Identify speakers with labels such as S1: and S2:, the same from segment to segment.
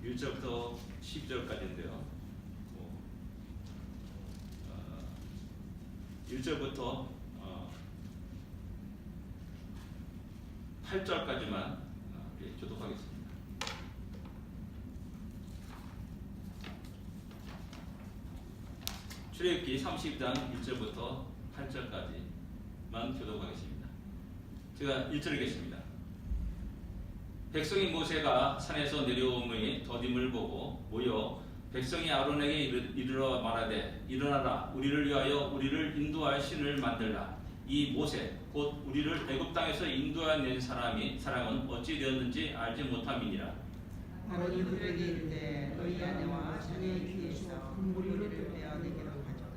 S1: 1절부터 12절까지인데요. 1절부터 8절까지만 교독하겠습니다. 출애굽기 30장 1절부터 8절까지만 교독하겠습니다. 제가 1절 읽겠습니다. 백성이 모세가 산에서 내려오므니 더딤을 보고 모여 백성이 아론에게 이르러 말하되 일어나라 우리를 위하여 우리를 인도할 신을 만들라. 이 모세 곧 우리를 애굽 땅에서 인도하여 낸 사람은 어찌 되었는지 알지 못함이니라.
S2: 아론이 그들에게 이르되 너희 아내와 자녀의 귀에서 금고리를 빼어 내게로 가져가.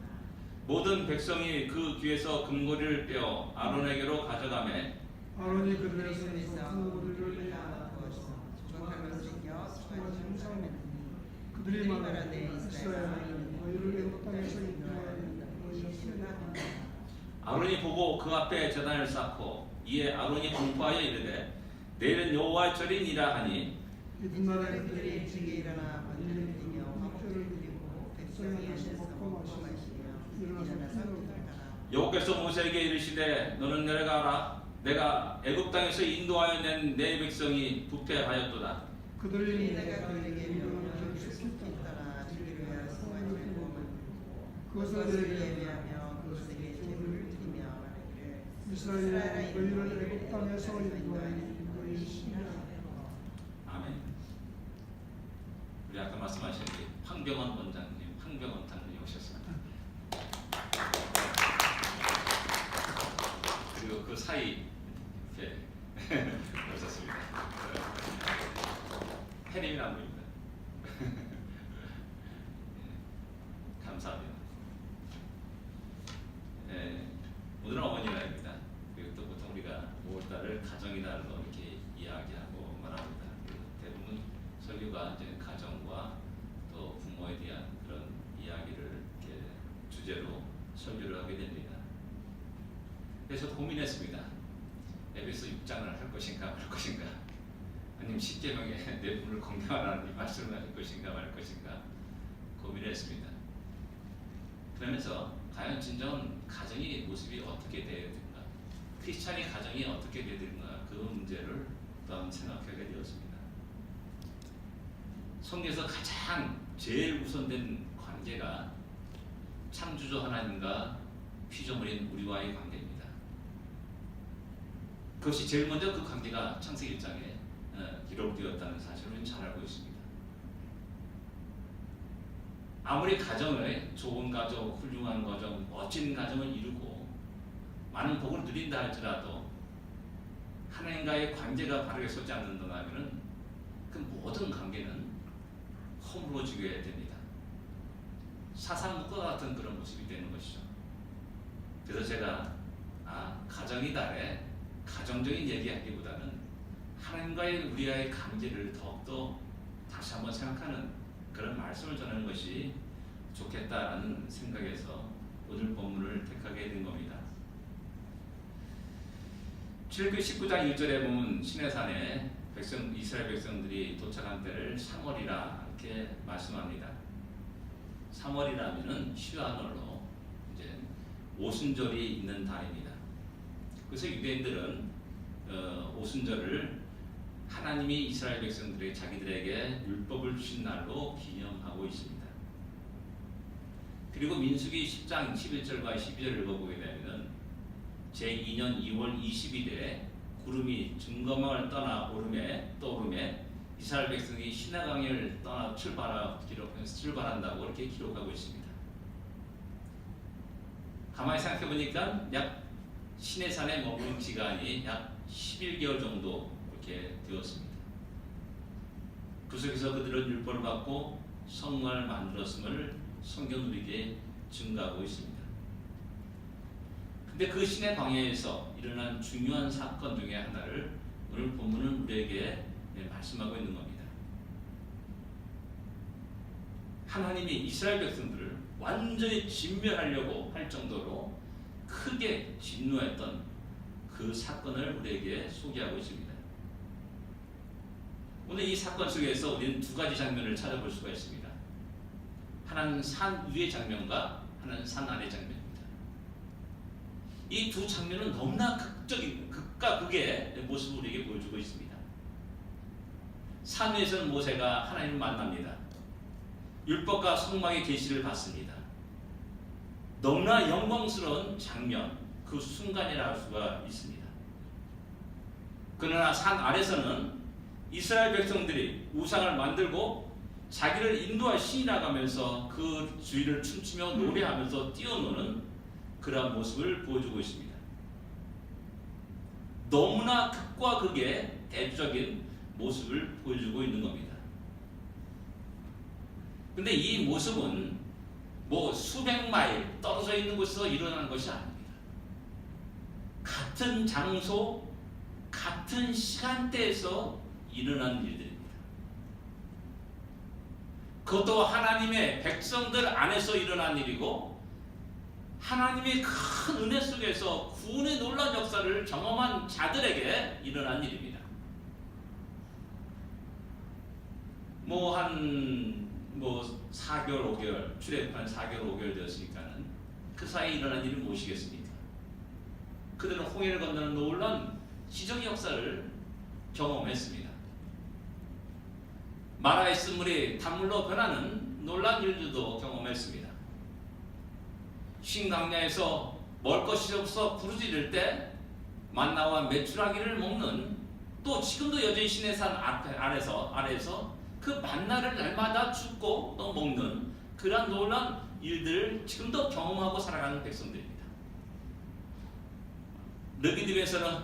S1: 모든 백성이 그 귀에서 금고리를 빼어 아론에게로 가져가매
S2: 아론이 그들의 손에서 금고리를 빼어 부어서 조각으로 새겨 수완처럼 삶았더니 그들이 말하되 이스라엘은 너희를 애굽 땅에서 인도하여 너희 신을 하라.
S1: 아론이 보고 그 앞에 제단을 쌓고 이에 아론이 공포하여 이르되 내일은 여호와의 절이니라 하니
S2: 이튿날에 그들이 일찍이 일어나 번제를 드리며 화목제를 드리고 백성이 하셔서 먹고 마시며 일어나서 기도하라.
S1: 여호와께서 모세에게 이르시되 너는 내려가라. 내가 애굽 땅에서 인도하여 낸 내 백성이 부패하였도다.
S2: 그들이 내가 그들에게 명령을 주셨기 따라 주기로 하여 성만을 구원하고 그것을 예배하며 그것에게 제물을 드리며 말하기를 이스라엘아 너희를 애굽 땅에서 인도하여 너희 신이라.
S1: 아멘. 우리 아까 말씀하신 황병원 원장님, 황병원 장님이 오셨습니다. 그리고 그 사이 이렇게 오셨습니다. 해림이라는 분입니다. 감사합니다. 오늘은 어머니날입니다. 그리고 또 보통 우리가 5월달을 가정이날로 이렇게 이야기하고 말합니다. 대부분 설교가 이제 가정과 또 부모에 대한 그런 이야기를 이렇게 주제로 설교를 하게 됩니다. 그래서 고민했습니다. 에베소 6장을 할 것인가 말 것인가, 아니면 10계명에 내 분을 공경하라는 이 말씀을 할 것인가 말 것인가 고민했습니다. 그러면서 과연 진정 가정의 모습이 어떻게 되어야 되는가, 크리스찬의 가정이 어떻게 되어야 되는가, 그 문제를 또한 생각하게 되었습니다. 성경에서 가장 제일 우선된 관계가 창조주 하나님과 피조물인 우리와의 관계입니다. 그것이 제일 먼저 그 관계가 창세기 1장에 기록되었다는 사실을 우리는 잘 알고 있습니다. 아무리 가정을 좋은 가정, 훌륭한 가정, 멋진 가정을 이루고 많은 복을 누린다 할지라도 하나님과의 관계가 바르게 서지 않는다면 그 모든 관계는 허물어지게 됩니다. 사상과 같은 그런 모습이 되는 것이죠. 그래서 제가 가정의 달에 가정적인 얘기하기보다는 하나님과의 우리와의 관계를 더욱더 다시 한번 생각하는 그런 말씀을 전하는 것이 좋겠다라는 생각에서 오늘 본문을 택하게 된 겁니다. 출애굽기 19장 1절에 보면 시내산에 이스라엘 백성들이 도착한 때를 3월이라 이렇게 말씀합니다. 3월이라면은 시완월로 이제 오순절이 있는 달입니다. 그래서 유대인들은 오순절을 하나님이 이스라엘 백성들에게 자기들에게 율법을 주신 날로 기념하고 있습니다. 그리고 민수기 10장 11절과 12절을 읽어보게 되면 제2년 2월 20일에 구름이 증거망을 떠나 떠오름에 이스라엘 백성이 시내강을 떠나 출발한다고 이렇게 기록하고 있습니다. 가만히 생각해 보니까 약 시내산에 머무른 기간이 약 11개월 정도 이렇게 되었습니다. 그 속에서 그들은 율법을 받고 성막을 만들었음을 성경은 우리에게 증거하고 있습니다. 근데 그 시내 광야에서 일어난 중요한 사건 중에 하나를 오늘 본문은 우리에게 말씀하고 있는 겁니다. 하나님이 이스라엘 백성들을 완전히 진멸하려고 할 정도로 크게 진노했던 그 사건을 우리에게 소개하고 있습니다. 오늘 이 사건 속에서 우리는 두 가지 장면을 찾아볼 수가 있습니다. 하나는 산 위의 장면과 하나는 산 아래 장면입니다. 이 두 장면은 너무나 극과 극의 모습을 우리에게 보여주고 있습니다. 산 위에서는 모세가 하나님을 만납니다. 율법과 성막의 계시를 받습니다. 너무나 영광스러운 장면, 그 순간이라 할 수가 있습니다. 그러나 산 아래서는 이스라엘 백성들이 우상을 만들고 자기를 인도할 신이라가면서 그 주위를 춤추며 노래하면서 뛰어노는 그러한 모습을 보여주고 있습니다. 너무나 극과 극의 대조적인 모습을 보여주고 있는 겁니다. 근데 이 모습은 뭐 수백 마일 떨어져 있는 곳에서 일어나는 것이 아닙니다. 같은 장소, 같은 시간대에서 일어나는 일들입니다. 그것도 하나님의 백성들 안에서 일어난 일이고 하나님의 큰 은혜 속에서 구원의 놀라운 역사를 경험한 자들에게 일어난 일입니다. 한 4개월, 5개월, 출애굽한 4개월, 5개월 되었으니까는 그 사이에 일어난 일은 무엇이겠습니까? 그들은 홍해를 건너는 놀라운 기적의 역사를 경험했습니다. 마라의 쓴물이 단물로 변하는 놀라운 일들도 경험했습니다. 신강야에서 먹을 것이 없어 부르짖을 때 만나와 메추라기를 먹는, 또 지금도 여전히 시내산 아래에서 그 만나를 날마다 줍고 또 먹는 그러한 놀라운 일들을 지금도 경험하고 살아가는 백성들입니다. 르비딤에서는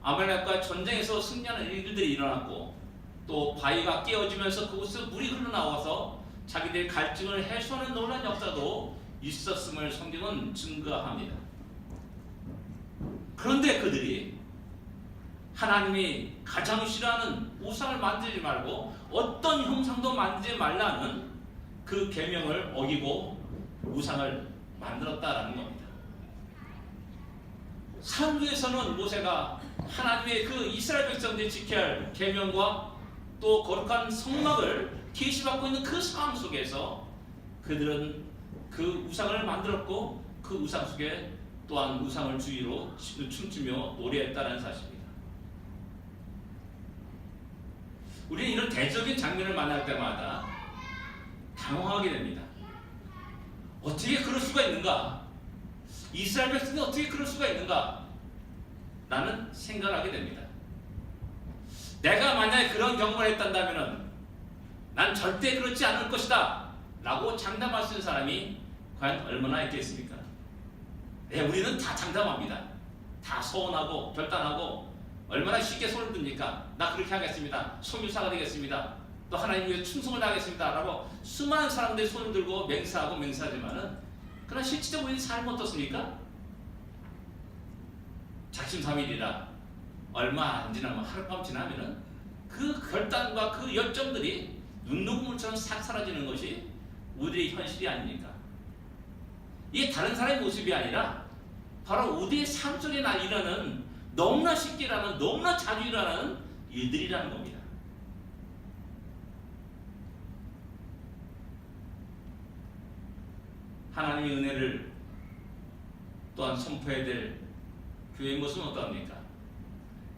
S1: 아말렉과 전쟁에서 승리하는 일들이 일어났고 또 바위가 깨어지면서 그곳에서 물이 흘러나와서 자기들의 갈증을 해소하는 놀라운 역사도 있었음을 성경은 증거합니다. 그런데 그들이 하나님이 가장 싫어하는 우상을 만들지 말고 어떤 형상도 만들지 말라는 그 계명을 어기고 우상을 만들었다라는 겁니다. 산 위에서는 모세가 하나님의 그 이스라엘 백성들이 지켜야 할 계명과 또 거룩한 성막을 계시받고 있는 그 상황 속에서 그들은 그 우상을 만들었고 그 우상 속에 또한 우상을 주위로 춤추며 노래했다는 사실입니다. 우리는 이런 대적인 장면을 만날 때마다 당황하게 됩니다. 어떻게 그럴 수가 있는가? 이스라엘 백성이 어떻게 그럴 수가 있는가? 라는 생각을 하게 됩니다. 내가 만약에 그런 경험을 했단다면 난 절대 그렇지 않을 것이다 라고 장담할 수 있는 사람이 과연 얼마나 있겠습니까? 네, 우리는 다 장담합니다. 다 소원하고 결단하고 얼마나 쉽게 손을 듭니까? 나 그렇게 하겠습니다. 선교사가 되겠습니다. 또 하나님 위해 충성을 하겠습니다 라고 수많은 사람들이 손을 들고 맹세하고 맹세하지만은 그러나 실질적으로 우리 삶은 어떻습니까? 작심삼일이라 얼마 안 지나면 하룻밤 지나면은 그 결단과 그 열정들이 눈녹음물처럼 싹 사라지는 것이 우리의 현실이 아닙니까? 이게 다른 사람의 모습이 아니라 바로 우리의 삶 속에 일어나는 너무나 쉽게 일어나는 너무나 자주 일어나는 일들이라는 겁니다. 하나님의 은혜를 또한 선포해야 될 교회의 모습은 어떠합니까?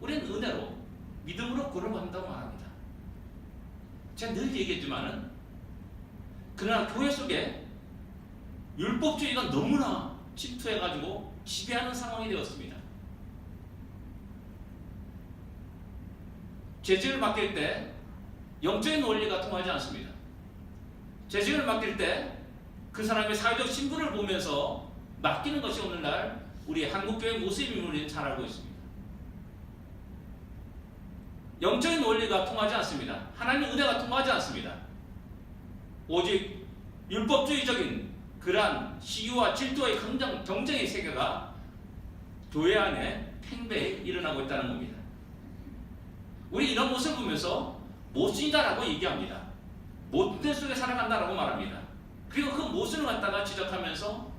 S1: 우리는 은혜로 믿음으로 구원을 받는다고 말합니다. 제가 늘 얘기했지만은 그러나 교회 속에 율법주의가 너무나 침투해가지고 지배하는 상황이 되었습니다. 재직을 맡길 때 영적인 원리가 통하지 않습니다. 재직을 맡길 때 그 사람의 사회적 신분을 보면서 맡기는 것이 오늘날 우리 한국교회 모습임을 우리는 잘 알고 있습니다. 영적인 원리가 통하지 않습니다. 하나님의 은혜가 통하지 않습니다. 오직 율법주의적인 그러한 시기와 질투와의 경쟁의 세계가 교회 안에 팽배히 일어나고 있다는 겁니다. 우리 이런 모습을 보면서 모순이다라고 얘기합니다. 모순 속에 살아간다라고 말합니다. 그리고 그 모순을 갖다가 지적하면서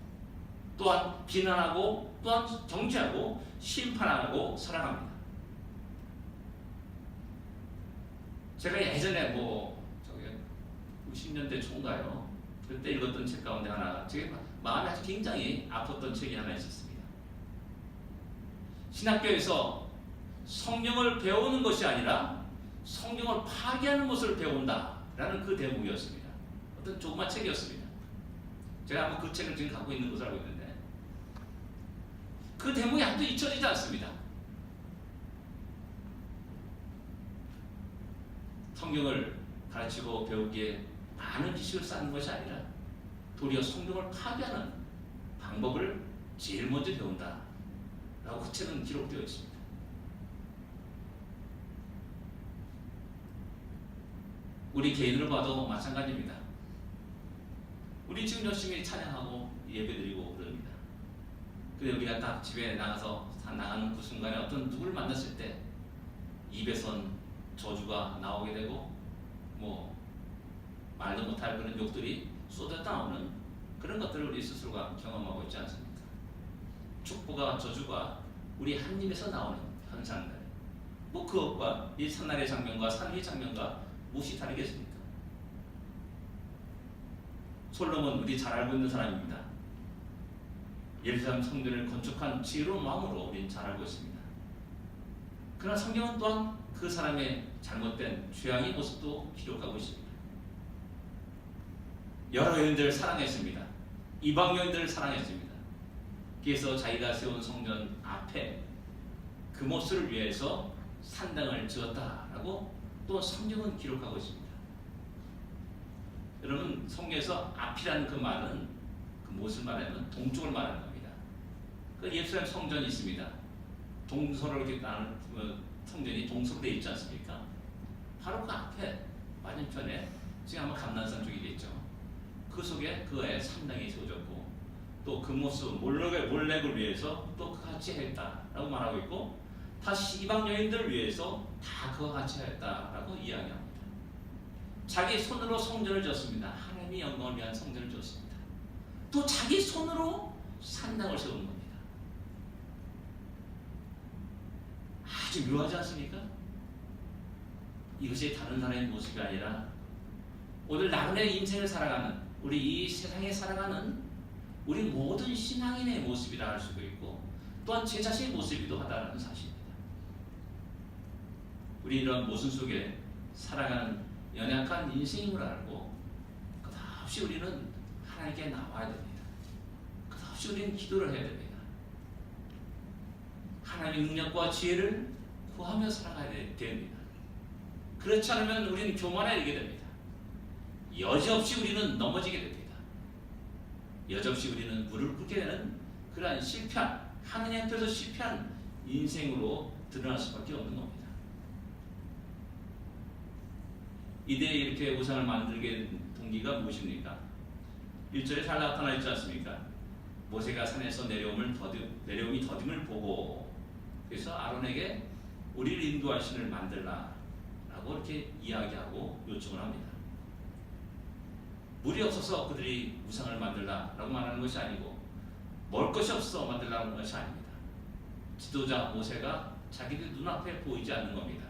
S1: 또한 비난하고 또한 정죄하고 심판하고 살아갑니다. 제가 예전에 뭐 저기 90년대 초인가요? 그때 읽었던 책 가운데 하나, 제 마음에 아주 굉장히 아팠던 책이 하나 있었습니다. 신학교에서 성경을 배우는 것이 아니라 성경을 파괴하는 것을 배운다라는 그 대목이었습니다. 어떤 조그만 책이었습니다. 제가 아마 그 책을 지금 갖고 있는 것을 알고 있는데 그 대목이 아직도 잊혀지지 않습니다. 성경을 가르치고 배우기에 많은 지식을 쌓는 것이 아니라 도리어 성경을 파괴하는 방법을 제일 먼저 배운다 라고 그 책은 기록되어 있습니다. 우리 개인으로 봐도 마찬가지입니다. 우리 지금 열심히 찬양하고 예배드리고 그럽니다. 그런데 우리가 딱 집에 나가서 나가는 그 순간에 어떤 누구를 만났을 때 입에선 저주가 나오게 되고 뭐 말도 못할 그런 욕들이 쏟아 나오는 그런 것들을 우리 스스로가 경험하고 있지 않습니까? 축복과 저주가 우리 한 입에서 나오는 현상들, 뭐 그것과 이 산날의 장면과 산위의 장면과 무엇이 다르겠습니까? 솔로몬 우리 잘 알고 있는 사람입니다. 예루살렘 성전을 건축한 지혜로운 마음으로 우리는 잘 알고 있습니다. 그러나 성경은 또한 그 사람의 잘못된 죄악의 모습도 기록하고 있습니다. 여러 여인들을 사랑했습니다. 이방 여인들을 사랑했습니다. 그래서 자기가 세운 성전 앞에 그 모습을 위해서 산당을 지었다라고 또 성경은 기록하고 있습니다. 여러분, 성경에서 앞이라는 그 말은 그 무엇을 말하면 동쪽을 말하는 겁니다. 그 예루살렘 성전이 있습니다. 동서로 이렇게 나는 성전이 동서로 되어 있지 않습니까? 바로 그 앞에 맞은편에 지금 아마 감난산 쪽이겠죠. 그 속에 그의 산당이 세워졌고 또 그 모습 몰렉을 위해서 또 그와 같이 했다라고 말하고 있고 다시 이방 여인들을 위해서 다 그와 같이 했다라고 이야기합니다. 자기 손으로 성전을 지었습니다. 하나님의 영광을 위한 성전을 지었습니다. 또 자기 손으로 산당을 세우는 겁니다. 아주 묘하지 않습니까? 이것이 다른 사람의 모습이 아니라 오늘 나그네 인생을 살아가는 우리 이 세상에 살아가는 우리 모든 신앙인의 모습이라 할 수도 있고 또한 제 자신의 모습이기도 하다는 사실입니다. 우리 이런 모습 속에 살아가는 연약한 인생임을 알고 끝없이 우리는 하나님께 나와야 됩니다. 끝없이 우리는 기도를 해야 됩니다. 하나님의 능력과 지혜를 구하며 살아가야 됩니다. 그렇지 않으면 우리는 교만에 이르게 됩니다. 여지없이 우리는 넘어지게 됩니다. 여지없이 우리는 무릎 꿇게 되는 그러한 실패한, 하나님 앞에서 실패한 인생으로 드러날 수밖에 없는 겁니다. 이대에 이렇게 우상을 만들게 된 동기가 무엇입니까? 1절에 잘 나타나 있지 않습니까? 모세가 산에서 내려옴이 더딤을 보고 그래서 아론에게 우리를 인도할 신을 만들라 라고 이렇게 이야기하고 요청을 합니다. 물이 없어서 그들이 우상을 만들라라고 말하는 것이 아니고 먹을 것이 없어 만들라는 것이 아닙니다. 지도자 모세가 자기들 눈앞에 보이지 않는 겁니다.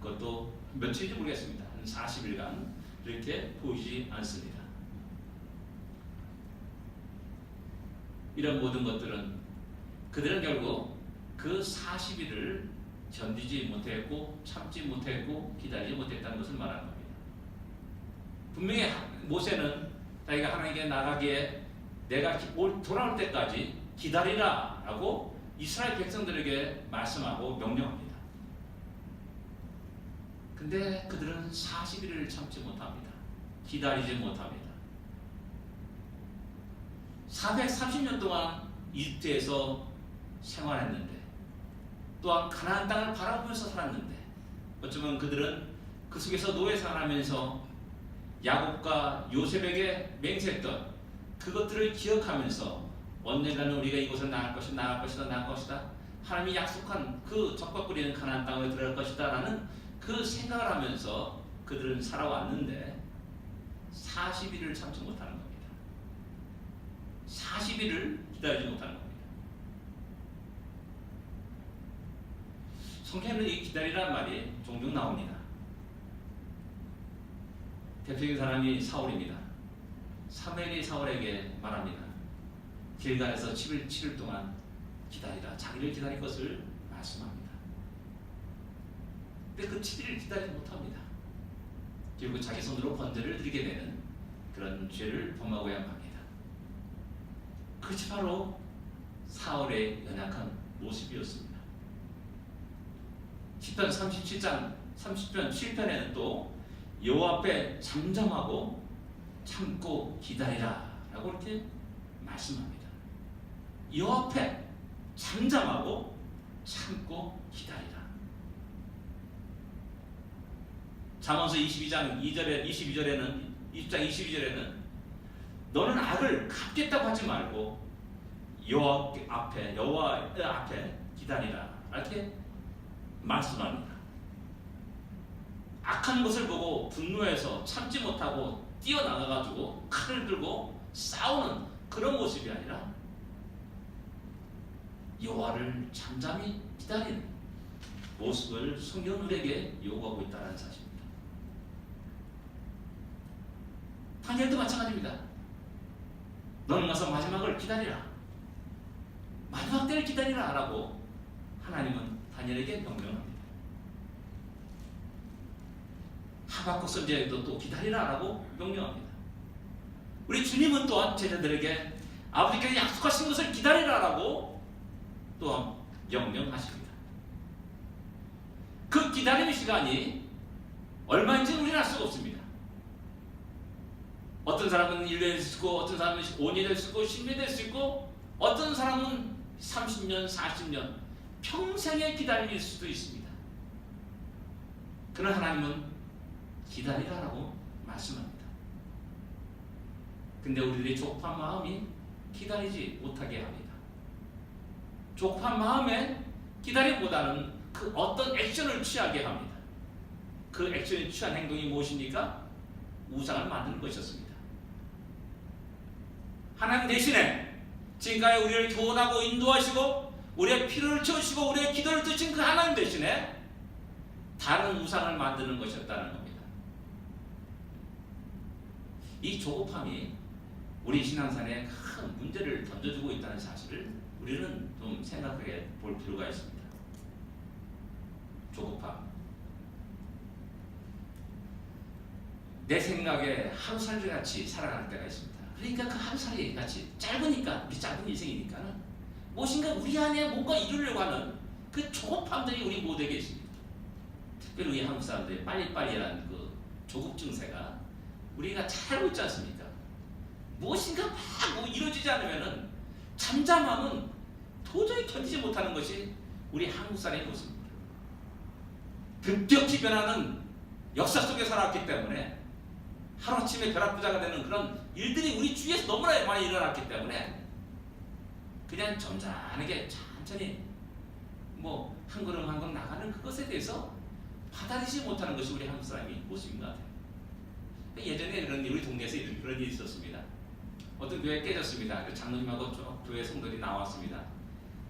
S1: 그것도 며칠인지 모르겠습니다. 한 40일간 이렇게 보이지 않습니다. 이런 모든 것들은 그들은 결국 그 40일을 견디지 못했고 참지 못했고 기다리지 못했다는 것을 말하는 겁니다. 분명히 모세는 자기가 하나님께 나가기에 내가 돌아올 때까지 기다리라 라고 이스라엘 백성들에게 말씀하고 명령합니다. 근데 그들은 40일을 참지 못합니다. 기다리지 못합니다. 430년 동안 이집트에서 생활했는데 또한 가나안 땅을 바라보면서 살았는데 어쩌면 그들은 그 속에서 노예 생활하면서 야곱과 요셉에게 맹세했던 그것들을 기억하면서 언젠가는 우리가 이곳을 나갈 것이다. 하나님이 약속한 그 적박거리는 가나안 땅으로 들어갈 것이다 라는 그 생각을 하면서 그들은 살아왔는데 40일을 참지 못하는 겁니다. 40일을 기다리지 못하는 겁니다. 성경에는 이 기다리라는 말이 종종 나옵니다. 대표적인 사람이 사울입니다. 사무엘이 사울에게 말합니다. 길갈에서 7일 동안 기다리라. 자기를 기다릴 것을 말씀합니다. 근데 그 7일을 기다리지 못합니다. 결국 자기 손으로 번제를 드리게 되는 그런 죄를 범하고야 합니다. 그것이 바로 사울의 연약한 모습이었습니다. 시편 37장 30편 7편에는 또 여호와 앞에 잠잠하고 참고 기다리라 라고 이렇게 말씀합니다. 여호와 앞에 잠잠하고 참고 기다리라. 잠언서 22장 22절에는 너는 악을 갚겠다고 하지 말고 여호와 앞에 기다리라 이렇게 말씀합니다. 악한 것을 보고 분노해서 참지 못하고 뛰어나가가지고 칼을 들고 싸우는 그런 모습이 아니라 여호와를 잠잠히 기다리는 모습을 성경은 우리에게 요구하고 있다는 사실입니다. 다니엘도 마찬가지입니다. 너는 가서 마지막을 기다리라. 마지막 때를 기다리라 라고 하나님은 다니엘에게 명령합니다. 하박국 선지자에게도 또 기다리라 라고 명령합니다. 우리 주님은 또한 제자들에게 아버지께서 약속하신 것을 기다리라 라고 또한 명령하십니다. 그 기다림의 시간이 얼마인지는 우리는 알 수가 없습니다. 어떤 사람은 1년이 될 수 있고 어떤 사람은 5년이 될 수 있고 10년이 될 수 있고 어떤 사람은 30년, 40년 평생의 기다림일 수도 있습니다. 그러나 하나님은 기다리라라고 말씀합니다. 근데 우리들의 조급한 마음이 기다리지 못하게 합니다. 조급한 마음에 기다리보다는 그 어떤 액션을 취하게 합니다. 그 액션을 취한 행동이 무엇입니까? 우상을 만드는 것이었습니다. 하나님 대신에 지금까지 우리를 교훈하고 인도하시고 우리의 피를 채우시고 우리의 기도를 드신 그 하나님 대신에 다른 우상을 만드는 것이었다는 겁니다. 이 조급함이 우리 신앙생활에 큰 문제를 던져주고 있다는 사실을 우리는 좀 생각해 볼 필요가 있습니다. 조급함. 내 생각에 하루살이 같이 살아갈 때가 있습니다. 그러니까 그 하루살이 같이 짧으니까 우리 짧은 인생이니까는 무엇인가 우리 안에 뭔가 이루려고 하는 그 조급함들이 우리 모두에게 있습니다. 특별히 우리 한국 사람들의 빨리빨리한 그 조급 증세가 우리가 잘 알고 있지 않습니까? 무엇인가 막 뭐 이루어지지 않으면은 잠잠함은 도저히 견디지 못하는 것이 우리 한국 사람의 모습입니다. 급격히 변하는 역사 속에 살아왔기 때문에 하루아침에 벼락부자가 되는 그런 일들이 우리 주위에서 너무나 많이 일어났기 때문에 그냥 점잖하게 천천히 뭐 한 걸음 한 걸음 나가는 그것에 대해서 받아들이지 못하는 것이 우리 한국 사람의 모습인 것 같아요. 예전에 우리 동네에서 그런 일이 있었습니다. 어떤 교회에 깨졌습니다. 장로님하고 교회 성도들이 나왔습니다.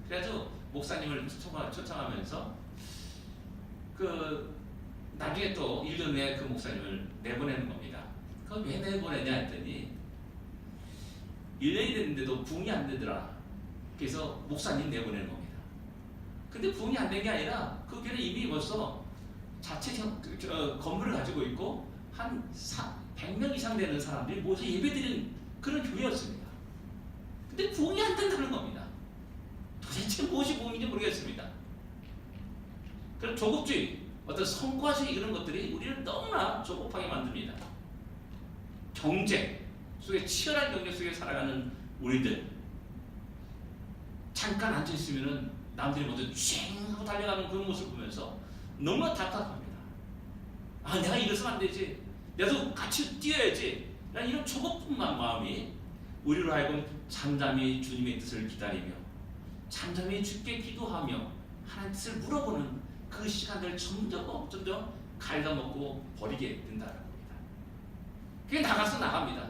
S1: 그래서 목사님을 초청하면서 나중에 또 1년 내에 그 목사님을 내보내는 겁니다. 그럼 왜 내보내냐 했더니 1년이 됐는데도 부흥이 안 되더라. 그래서 목사님 내보내는 겁니다. 근데 부흥이 안 된 게 아니라 그 교회는 이미 벌써 자체 건물을 가지고 있고 한 100명 이상 되는 사람들이 모여서 예배드리는 그런 교회였습니다. 근데 부흥이 안 된다는 겁니다. 도대체 무엇이 부흥인지 모르겠습니다. 그런 조급주의, 어떤 성과주의 이런 것들이 우리를 너무나 조급하게 만듭니다. 경쟁 속에 치열한 경쟁 속에 살아가는 우리들 잠깐 앉아있으면 남들이 먼저 쉥 하고 달려가는 그런 모습을 보면서 너무나 답답합니다. 아, 내가 이래서는 안 되지. 내도 같이 뛰어야지. 라는 이런 조급한 마음이 우리로 하여금 잠잠히 주님의 뜻을 기다리며 잠잠히 주께 기도하며 하나님 뜻을 물어보는 그 시간들을 점점 갉아먹고 버리게 된다는 겁니다. 그게 나갑니다.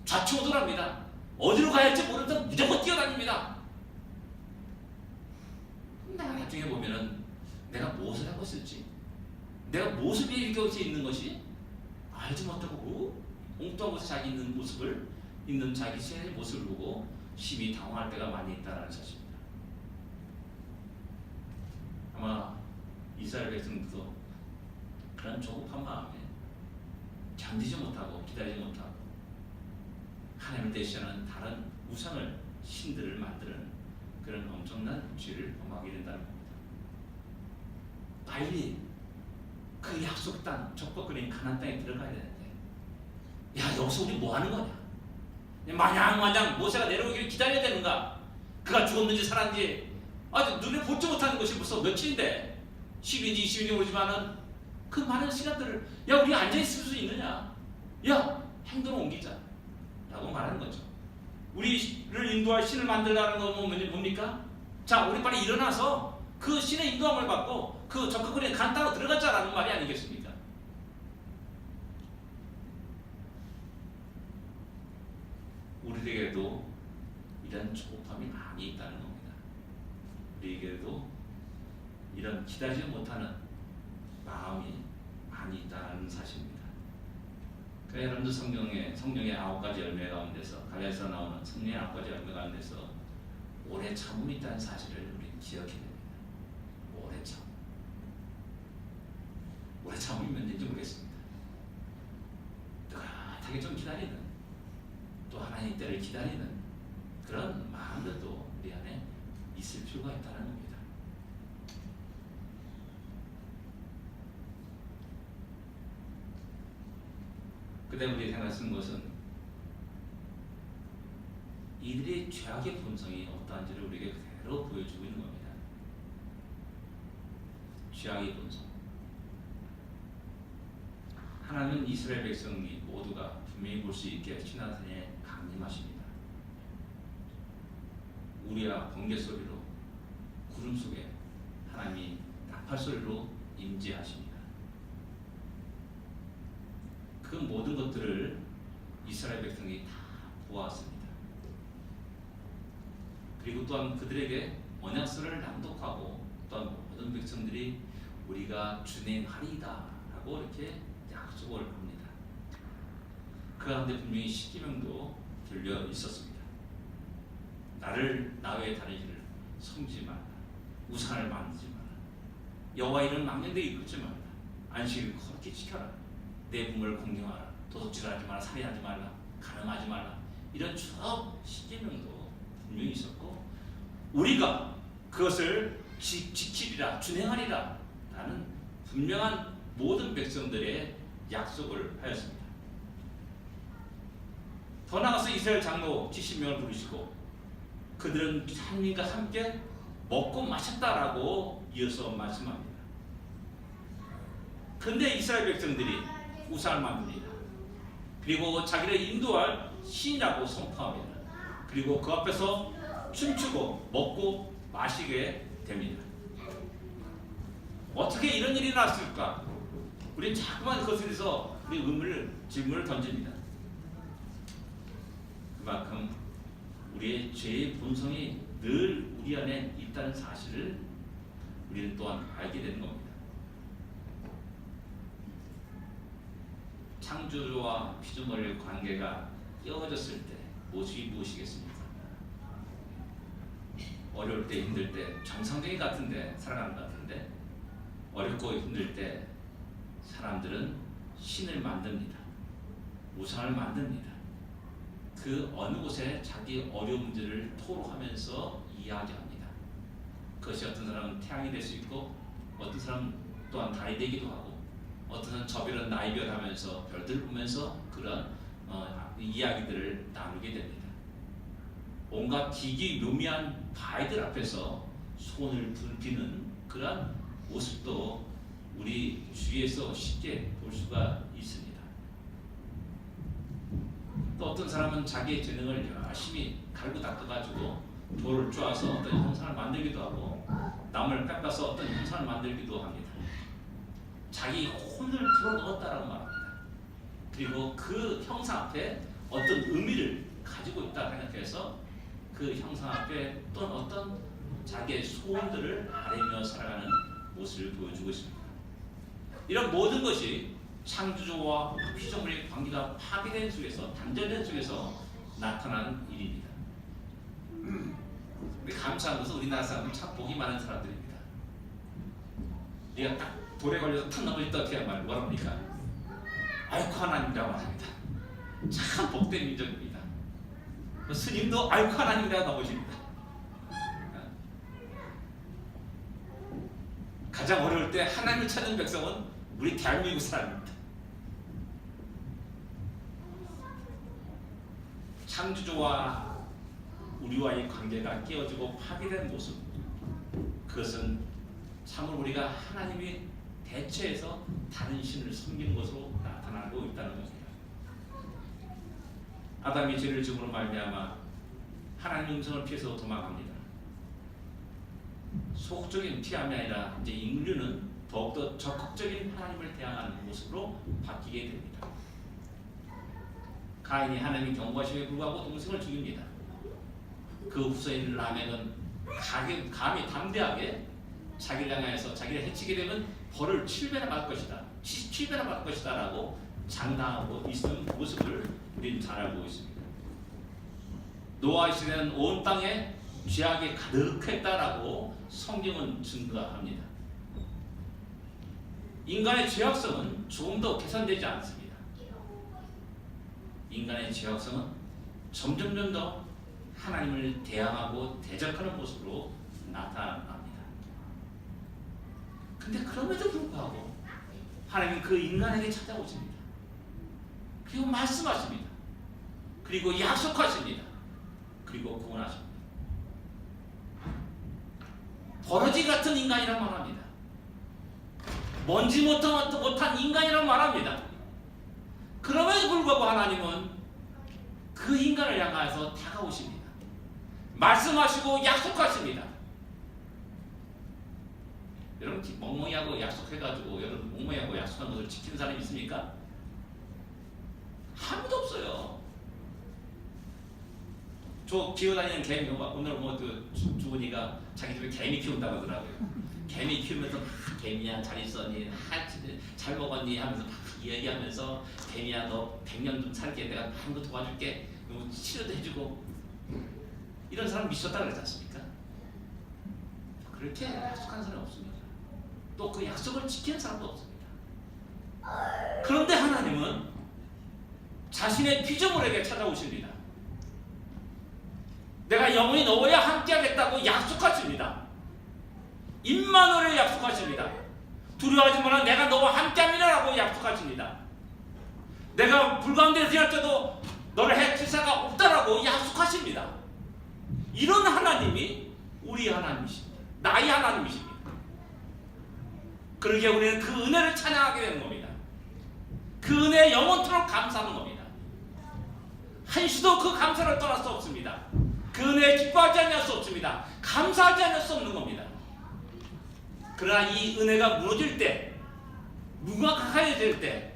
S1: 좌충우돌합니다. 어디로 가야 할지 모르면서 무조건 뛰어다닙니다. 나중에 보면은 내가 무엇을 하고 있을지, 내가 무엇을 위해 이렇게 있는 것이 알지 못하고 엉뚱한 곳에 자기 있는 자기 새 모습을 보고 심히 당황할 때가 많이 있다는 사실입니다. 아마 이스라엘 백성들도 그런 조급한 마음에 견디지 못하고 기다리지 못하고 하나님을 대신하는 다른 우상을 신들을 만드는 그런 엄청난 죄를 범하게 된다는 겁니다. 빨리 그 약속 땅, 적법그린 가나안 땅에 들어가야 되는데, 야 여기서 우리 뭐 하는 거냐? 마냥 모세가 내려오기를 기다려야 되는가? 그가 죽었는지 살았는지 아직 눈에 보지 못하는 것이 벌써 며칠인데 10일인지 20일이 오지만은 그 많은 시간들을 야 우리 앉아 있을 수 있느냐? 야 행동을 옮기자 라고 말하는 거죠. 우리를 인도할 신을 만들라는 건 뭡니까? 자 우리 빨리 일어나서 그 신의 인도함을 받고 그 적극그린 가나안 땅으로 들어가자라는 말이 아니겠습니까? 우리에게도 이런 조급함이 많이 있다는 겁니다. 우리에게도 이런 기다리지 못하는 마음이 많이 있다는 사실입니다. 그러니까 여러분들 성경의 9가지 열매 가운데서 갈라디아서 나오는 성령의 9가지 열매 가운데서 오래 참음이 있다는 사실을 우리 기억해야 됩니다. 오래 참음이 몇 년인지 모르겠습니다. 뜨뜻하게 좀 기다리는, 또 하나님 때를 기다리는 그런 마음들도 우리 안에 있을 필요가 있다는 겁니다. 그다음 우리 생각할 수 있는 것은 이들의 죄악의 본성이 어떠한지를 우리에게 그대로 보여주고 있는 겁니다. 죄악의 본성. 하나님은 이스라엘 백성이 모두가 분명히 볼 수 있게 시내산에 강림하십니다. 우리와 번개 소리로 구름 속에 하나님이 나팔 소리로 임재하십니다. 그 모든 것들을 이스라엘 백성이 다 보았습니다. 그리고 또한 그들에게 언약서를 낭독하고 또한 모든 백성들이 우리가 준행하리이다 라고 이렇게 약속을 합니다. 그 가운데 분명히 십계명도 들려 있었습니다. 나 외에 다른 신을 섬기지 말라. 우상을 만들지 말라. 여호와 이름 망령되게 이끌지 말라. 안식일을 거룩히 지켜라. 내 부모를 공경하라. 도둑질하지 마라. 살인하지 말라. 가늠하지 말라. 이런 쭉 십계명도 분명히 있었고 우리가 그것을 지키리라 준행하리라 라는 분명한 모든 백성들의 약속을 하였습니다. 더 나아가서 이스라엘 장로 70명을 부르시고 그들은 하나님과 함께 먹고 마셨다라고 이어서 말씀합니다. 그런데 이스라엘 백성들이 우상을 만듭니다. 그리고 자기를 인도할 신이라고 선포합니다. 그리고 그 앞에서 춤추고 먹고 마시게 됩니다. 어떻게 이런 일이 났을까? 우리는 자꾸만 그것에 대해서 우리 질문을 던집니다. 그만큼 우리의 죄의 본성이 늘 우리 안에 있다는 사실을 우리는 또한 알게 되는 겁니다. 창조주와 피조물의 관계가 깨어졌을 때 모습이 무엇이겠습니까? 어려울 때 힘들 때 정상적인 같은데 살아가는 것 같은데 어렵고 힘들 때 사람들은 신을 만듭니다. 우상을 만듭니다. 그 어느 곳에 자기 어려운 문제를 토로하면서 이야기합니다. 그것이 어떤 사람은 태양이 될 수 있고 어떤 사람은 또한 달이 되기도 하고 어떤 사람은 저별은 나이별 하면서 별들을 보면서 그런 이야기들을 나누게 됩니다. 온갖 기기 묘미한 바위들 앞에서 손을 붉히는 그런 모습도 우리 주위에서 쉽게 볼 수가 있습니다. 또 어떤 사람은 자기의 재능을 열심히 갈고 닦아가지고 돌을 쪼아서 어떤 형상을 만들기도 하고 나무를 깎아서 어떤 형상을 만들기도 합니다. 자기 혼을 불어넣었다라고 말합니다. 그리고 그 형상 앞에 어떤 의미를 가지고 있다 생각해서 그 형상 앞에 또는 어떤 자기의 소원들을 아뢰며 살아가는 모습을 보여주고 있습니다. 이런 모든 것이 창조주와 피조물의 관계가 파괴된 속에서, 단절된 속에서 나타난 일입니다. 우리 감사한 것은 우리나라 사람들은 참 복이 많은 사람들입니다. 네가 딱 돌에 걸려서 탁 넘어질 때 어떻게 하면 뭐라 합니까? 아이고 하나님이라고 합니다. 참 복된 민족입니다. 스님도 아이고 하나님이라고 넘어집니다. 가장 어려울 때 하나님을 찾는 백성은 우리 대한민국 사람입니다. 창조주와 우리와의 관계가 깨어지고 파괴된 모습, 그것은 참으로 우리가 하나님이 대체해서 다른 신을 섬기는 것으로 나타나고 있다는 것입니다. 아담이 죄를 지음으로 말미암아 하나님 음성을 피해서 도망갑니다. 소극적인 피함이 아니라 이제 인류는 더욱더 적극적인 하나님을 대항하는 모습으로 바뀌게 됩니다. 가인이 하나님의 경고하심에 불구하고 동생을 죽입니다. 그 후손인 라멕은 감히 담대하게 자기를 향해서 자기를 해치게 되면 벌을 7배나 받을 것이다, 77배나 받을 것이다 라고 장담하고 있는 모습을 우리는 잘 알고 있습니다. 노아 시대는 온 땅에 죄악이 가득했다라고 성경은 증거합니다. 인간의 죄악성은 조금 더 개선되지 않습니다. 인간의 죄악성은 점점 더 하나님을 대항하고 대적하는 모습으로 나타납니다. 근데 그럼에도 불구하고 하나님은 그 인간에게 찾아오십니다. 그리고 말씀하십니다. 그리고 약속하십니다. 그리고 구원하십니다. 버러지 같은 인간이란 말합니다. 먼지 못한 인간이란 말합니다. 그럼에도 불구하고 하나님은 그 인간을 향해서 다가오십니다. 말씀하시고 약속하십니다. 여러분 멍멍이하고 약속해가지고 여러분 멍멍이하고 약속한 것을 지키는 사람이 있습니까? 아무도 없어요. 저 기어다니는 개미, 오늘 주은이가 자기 집에 개미 키운다고 하더라고요. 개미 키우면서 막 개미야 잘 있었니? 잘 먹었니? 하면서 막 이야기하면서 개미야 너 100년 좀 살게, 내가 한번 도와줄게, 치료도 해주고. 이런 사람 미쳤다 그러지 않습니까? 그렇게 약속하는 사람이 없습니다. 또 그 약속을 지키는 사람도 없습니다. 그런데 하나님은 자신의 피조물에게 찾아오십니다. 내가 영원히 너와 함께 하겠다고 약속하십니다. 임마누엘을 약속하십니다. 두려워하지 마라, 내가 너와 함께 합니다 라고 약속하십니다. 내가 불 가운데 들어갈지라도 너를 해칠 자가 없다라고 약속하십니다. 이런 하나님이 우리 하나님이십니다. 나의 하나님이십니다. 그러기에 우리는 그 은혜를 찬양하게 되는 겁니다. 그 은혜에 영원토록 감사하는 겁니다. 한시도 그 감사를 떠날 수 없습니다. 그 은혜에 기뻐하지 않을 수 없습니다. 감사하지 않을 수 없는 겁니다. 그러나 이 은혜가 무너질 때, 무감각해질 때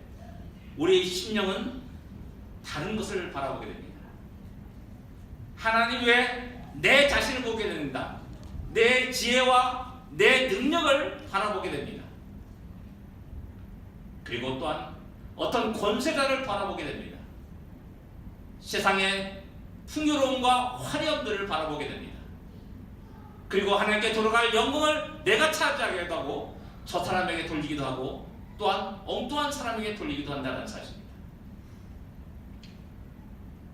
S1: 우리의 심령은 다른 것을 바라보게 됩니다. 하나님 외에 내 자신을 보게 됩니다. 내 지혜와 내 능력을 바라보게 됩니다. 그리고 또한 어떤 권세자를 바라보게 됩니다. 세상의 풍요로움과 화려함들을 바라보게 됩니다. 그리고 하나님께 돌아갈 영광을 내가 차지하기도 하고 저 사람에게 돌리기도 하고 또한 엉뚱한 사람에게 돌리기도 한다는 사실입니다.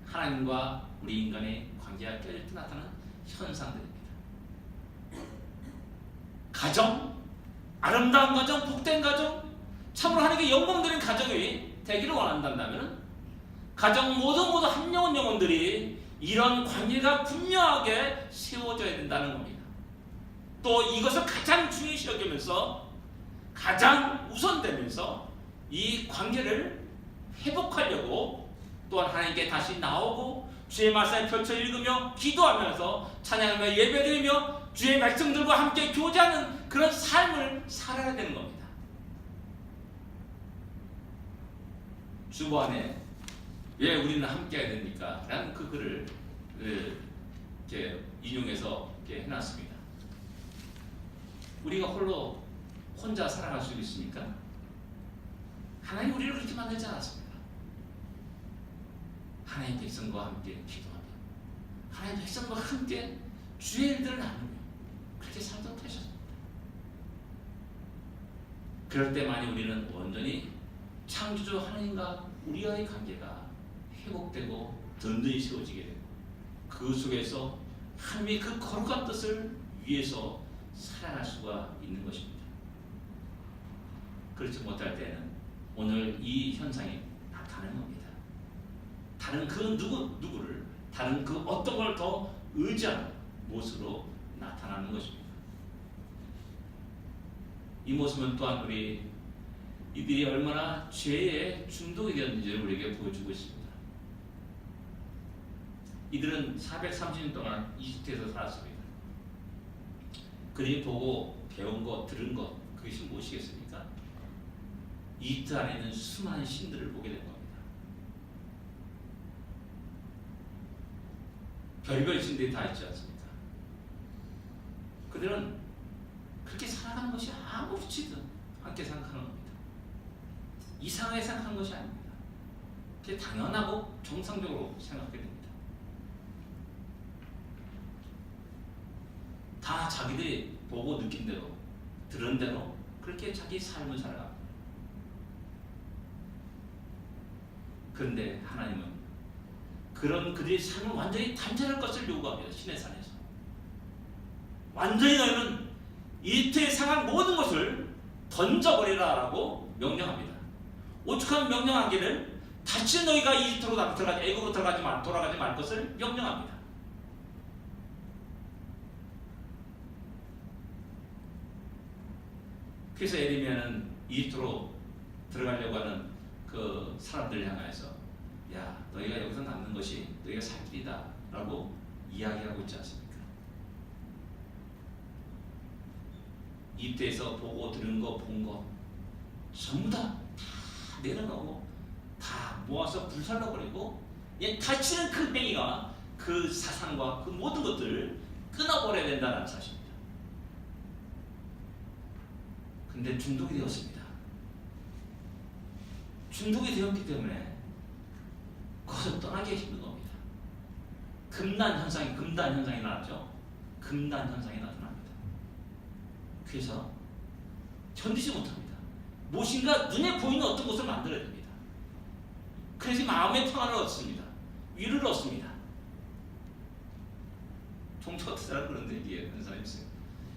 S1: 하나님과 우리 인간의 관계가 깨질 때 나타나는 현상들입니다. 가정, 아름다운 가정, 복된 가정, 참으로 하나님께 영광 드리는 가정이 되기를 원한다면 가정 모두 한 영혼들이 이런 관계가 분명하게 세워져야 된다는 겁니다. 또 이것을 가장 중요시 여기면서 가장 우선되면서 이 관계를 회복하려고 또한 하나님께 다시 나오고 주의 말씀을 펼쳐 읽으며 기도하면서 찬양하며 예배드리며 주의 백성들과 함께 교제하는 그런 삶을 살아야 되는 겁니다. 주보안에 왜 우리는 함께 해야 됩니까? 라는 그 글을 이렇게 인용해서 이렇게 해놨습니다. 우리가 홀로 혼자 살아갈 수 있습니까? 하나님 우리를 그렇게 만들지 않았습니다. 하나님 백성과 함께 기도하며 하나님 백성과 함께 주의 일들을 나누며 그렇게 살도록 하셨습니다. 그럴 때만이 우리는 온전히 창조주 하나님과 우리와의 관계가 회복되고 든든히 세워지게 되고 그 속에서 하나님의 그 거룩한 뜻을 위해서 살아갈 수가 있는 것입니다. 그렇지 못할 때는 오늘 이 현상이 나타나는 겁니다. 다른 그 누구를 다른 그 어떤 걸 더 의지하는 모습으로 나타나는 것입니다. 이 모습은 또한 이들이 얼마나 죄에 중독이 되었는지를 우리에게 보여주고 있습니다. 이들은 430년 동안 이집트에서 살았습니다. 그들이 보고 배운 것, 들은 것, 그것이 무엇이겠습니까? 이집트 안에 있는 수많은 신들을 보게 된 겁니다. 별별 신들이 다 있지 않습니까? 그들은 그렇게 살아가는 것이 아무렇지도 않게 생각하는 겁니다. 이상하게 생각하는 것이 아닙니다. 그게 당연하고 정상적으로 생각하게 됩니다. 다 자기들이 보고 느낀 대로 들은 대로 그렇게 자기 삶을 살아갑니다. 그런데 하나님은 그런 그들의 삶을 완전히 단절할 것을 요구합니다. 신의 산에서 완전히 너희는 이집트에 상한 모든 것을 던져버리라라고 명령합니다. 오죽하면 명령하기를 다시 너희가 이집트로 들어가지 애굽으로 돌아가지 말 것을 명령합니다. 그래서 에레미야는 이집트로 들어가려고 하는 그 사람들 향해서 야 너희가 여기서 남는 것이 너희가 살 길이다 라고 이야기하고 있지 않습니까? 이집트에서 보고 들은 거 본 거 전부 다 내려놓고 다 모아서 불살라버리고 다치는 그 맹이가 그 사상과 그 모든 것들을 끊어버려야 된다는 사실입니다. 근데 중독이 되었습니다. 중독이 되었기 때문에 그것을 떠나기 힘든 겁니다. 금단 현상이 나죠. 금단 현상이 나타납니다. 그래서 견디지 못합니다. 무엇인가 눈에 보이는 어떤 것을 만들어야 됩니다. 그래서 마음의 평안을 얻습니다. 위로를 얻습니다. 종초 같은 사람 그런데 얘기하는 사람이 있어요.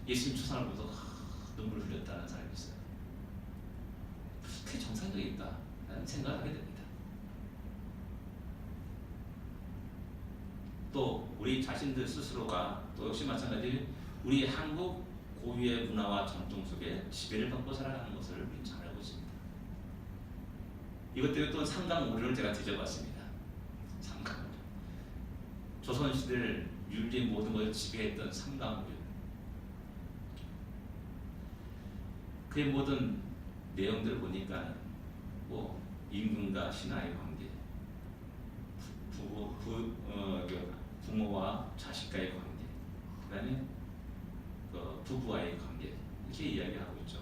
S1: 예수님 초상을 보면서 눈물을 흘렸다는 사람이 있어요. 그게 정상적일까라는 생각을 하게 됩니다. 또 우리 자신들 스스로가 또 역시 마찬가지로 우리 한국 고유의 문화와 전통 속에 지배를 받고 살아가는 것을 우리는 잘 알고 있습니다. 이것 때문에 또 삼강오류를 제가 뒤져봤습니다. 삼강오류. 조선시대를 윤리 모든 것을 지배했던 삼강오류. 그의 모든 내용들을 보니까 뭐 임금과 신하의 관계, 부모와 자식과의 관계, 그다음에 부부와의 관계 이렇게 이야기하고 있죠.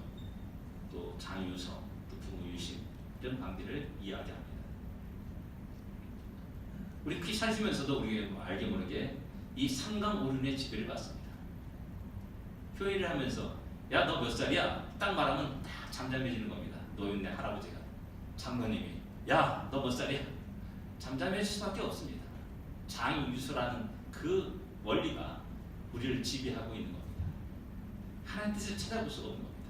S1: 또 장유서, 또 부모 유신 이런 관계를 이야기합니다. 우리 살면서도 우리가 알게 모르게 이 삼강오륜의 지배를 받습니다. 교회를 하면서 야 너 몇 살이야? 딱 말하면 딱 잠잠해지는 겁니다. 노인네 할아버지가 장로님이 야 너 몇 살이야? 잠잠해질 수밖에 없습니다. 장유서라는 그 원리가 우리를 지배하고 있는 겁니다. 하나님 뜻을 찾아볼 수가 없는 겁니다.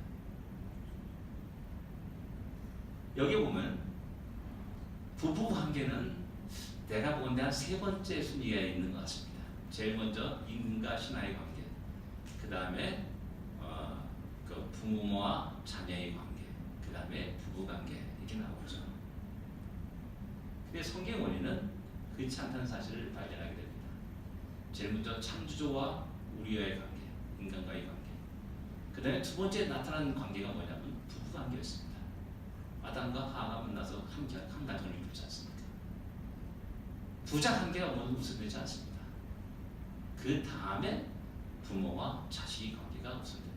S1: 여기 보면 부부 관계는 내가 보건대 한 세 번째 순위에 있는 것 같습니다. 제일 먼저 임금과 신하의 관계, 그 다음에 그 부모와 자녀의 관계, 그 다음에 부부 관계 이렇게 나오죠. 근데 성경 원리는 그렇지 않다는 사실을 발견하게 됩니다. 제일 먼저 창조주와 우리와의 관계, 인간과의 관계. 그 다음에 두 번째 나타나는 관계가 뭐냐면 부부 관계였습니다. 아담과 하와가 만나서 한 가정을 이루지 않습니까? 부자 관계가 우선되지 않습니다. 그 다음에 부모와 자식의 관계가 우선됩니다.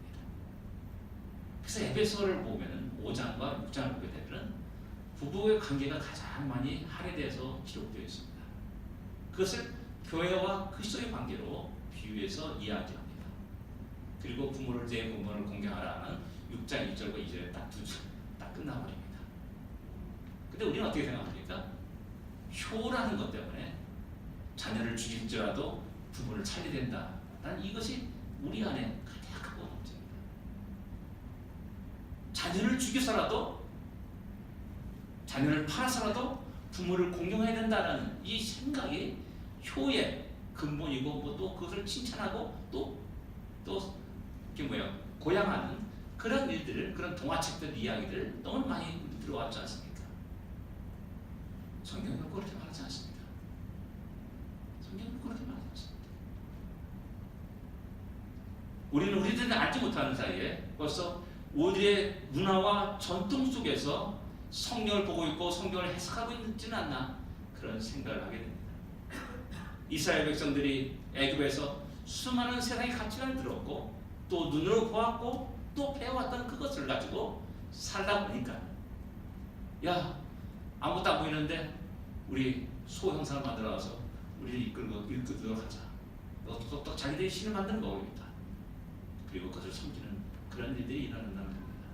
S1: 그래서 에베소를 보면 5장과 6장을 보게 되면 부부의 관계가 가장 많이 할애돼서 기록되어 있습니다. 그것을 교회와 그리스도의 관계로 비유해서 이야기합니다. 그리고 부모를 내 부모를 공경하라는 6장 1절과 2절에 딱 두 줄 딱 끝나버립니다. 근데 우리는 어떻게 생각합니까? 효라는 것 때문에 자녀를 죽일지라도 부모를 살려야 된다. 난 이것이 우리 안에 가장 큰 문제입니다. 자녀를 죽여서라도, 자녀를 팔아서라도 부모를 공경해야 된다는 이 생각이 효의 근본이고, 뭐 또 그것을 칭찬하고 또 이게 뭐야, 고양하는 그런 일들을, 그런 동화책들 이야기들 너무 많이 들어왔지 않습니까? 성경은 그렇게 말하지 않습니다. 성경은 그렇게 말하지 않습니다. 우리는 우리들은 알지 못하는 사이에 벌써 우리의 문화와 전통 속에서 성경을 보고 있고 성경을 해석하고 있지는 않나, 그런 생각을 하게 됩니다. 이스라엘 백성들이 애굽에서 수많은 세상의 가치관을 들었고 또 눈으로 보았고 또 배워왔던 그것을 가지고 살다 보니까, 야, 아무것도 안 보이는데 우리 소형상을 만들어서 우리를 이끌도록 하자. 또 자기들이 신을 만드는 거입니다. 그리고 그것을 섬기는 그런 일들이 일어난다는 겁니다.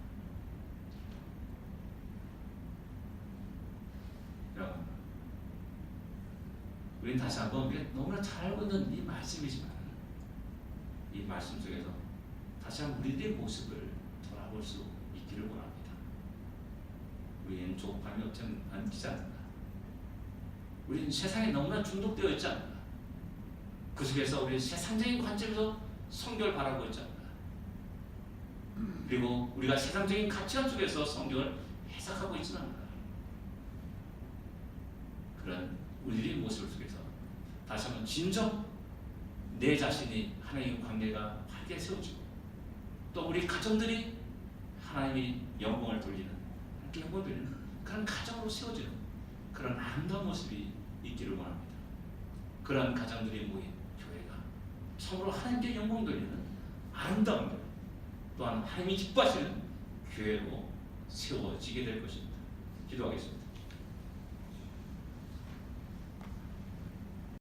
S1: 여러분, 우리는 다시 한번 우리가 너무나 잘 알고 있는 이 말씀이지만, 이 말씀 속에서 다시 한번 우리들의 모습을 돌아볼 수 있기를 원합니다. 우리는 조급함이 없지 않는가? 우리는 세상에 너무나 중독되어 있지 않는가? 그 속에서 우리는 세상적인 관점에서 성경을 바라보고 있지 않는가? 그리고 우리가 세상적인 가치관 속에서 성경을 해석하고 있지는 않는가? 그런 우리의 모습 속에서 다시 한번 진정 내 자신이 하나님의 관계가 밝게 세워지고, 또 우리 가정들이 하나님이 영광을 돌리는, 하나님께 영광을 돌리는 그런 가정으로 세워지는 그런 아름다운 모습이 있기를 원합니다. 그런 가정들이 모인 교회가 참으로 하나님께 영광 돌리는 아름다운 교회, 또한 하나님이 기뻐하시는 교회로 세워지게 될 것입니다. 기도하겠습니다.